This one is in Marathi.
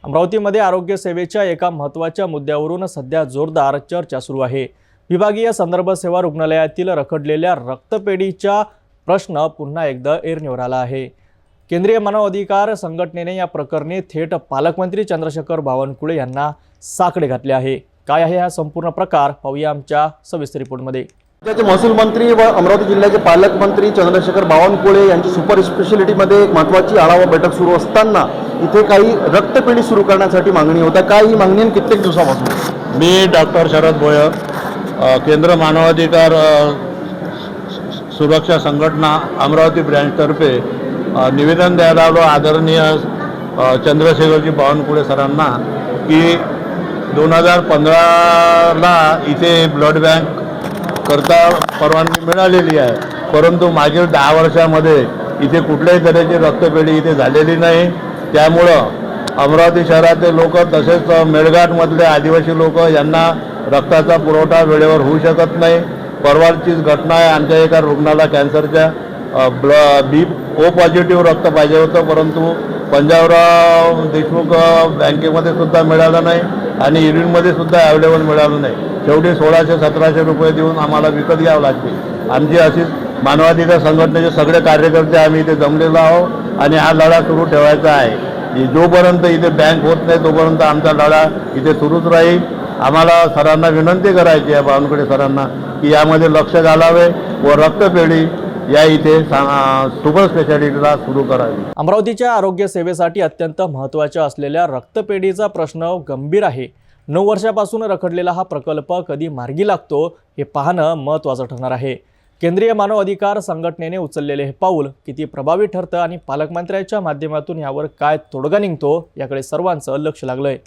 अमरावतीमध्ये आरोग्य सेवेच्या एका महत्त्वाच्या मुद्द्यावरून सध्या जोरदार चर्चा सुरू आहे। विभागीय संदर्भ सेवा रुग्णालयातील रखडलेल्या रक्तपेढीचा प्रश्न पुन्हा एकदा ऐरणीवर आला आहे। केंद्रीय मानव अधिकार संघटनेने या प्रकरणी थेट पालकमंत्री चंद्रशेखर बावनकुळे यांना साकडे घातले आहे। काय आहे हा संपूर्ण प्रकार पाहूया आमच्या सविस्तर रिपोर्टमध्ये। राज्याचे महसूल मंत्री व अमरावती जिल्ह्याचे पालकमंत्री चंद्रशेखर बावनकुळे यांची सुपर स्पेशालिटीमध्ये एक महत्त्वाची आढावा बैठक सुरू असताना इथे काही रक्तपेढी सुरू करण्यासाठी मागणी होता। काय ही मागणी कित्येक दिवसापासून? मी डॉक्टर शरद भोयर, केंद्र मानवाधिकार सुरक्षा संघटना अमरावती ब्रँचतर्फे निवेदन द्यायला आलो आदरणीय चंद्रशेखरजी बावनकुळे सरांना की 2015ला इथे ब्लड बँक करता परवानगी मिळालेली आहे, परंतु मागील 10 वर्षामध्ये इथे कुठल्याही तऱ्हेची रक्तपेढी इथे झालेली नाही। त्यामुळं अमरावती शहरातील लोक तसेच मेळघाटमधले आदिवासी लोक यांना रक्ताचा पुरवठा वेळेवर होऊ शकत नाही। परवाचीच घटना आहे, आमच्या एका रुग्णाला कॅन्सरच्या बी ओ पॉझिटिव्ह रक्त पाहिजे होतं, परंतु पंजाबराव देशमुख बँकेमध्ये सुद्धा मिळालं नाही आणि युरिनमध्ये सुद्धा अवेलेबल मिळालं नाही। शेवटी 1600-1700 रुपये देऊन आम्हाला विकत घ्यावं लागते। आमची अशीच मानवाधिकार संघटनेचे सगळे कार्यकर्ते आम्ही इथे जमलेलो आहोत आणि हा लढा सुरू ठेवायचा आहे। जोपर्यंत इथे बँक होत नाही तोपर्यंत आमचा लढा इथे सुरूच राहील। आम्हाला सरांना विनंती करायची आहे, बावनकुळे सरांना, की यामध्ये लक्ष घालावे व रक्तपेढी या इथे सुपर स्पेशालिटीला सुरू करावी। अमरावतीच्या आरोग्य सेवेसाठी अत्यंत महत्त्वाच्या असलेल्या रक्तपेढीचा प्रश्न गंभीर आहे। 9 वर्षापासून रखडलेला हा प्रकल्प कधी मार्गी लागतो हे पाहणं महत्त्वाचं ठरणार आहे। केंद्रीय मानव अधिकार संघटनेने उचललेले हे पाऊल किती प्रभावी ठरतं आणि पालकमंत्र्यांच्या माध्यमातून यावर काय तोडगा निघतो याकडे सर्वांचं लक्ष लागलंय।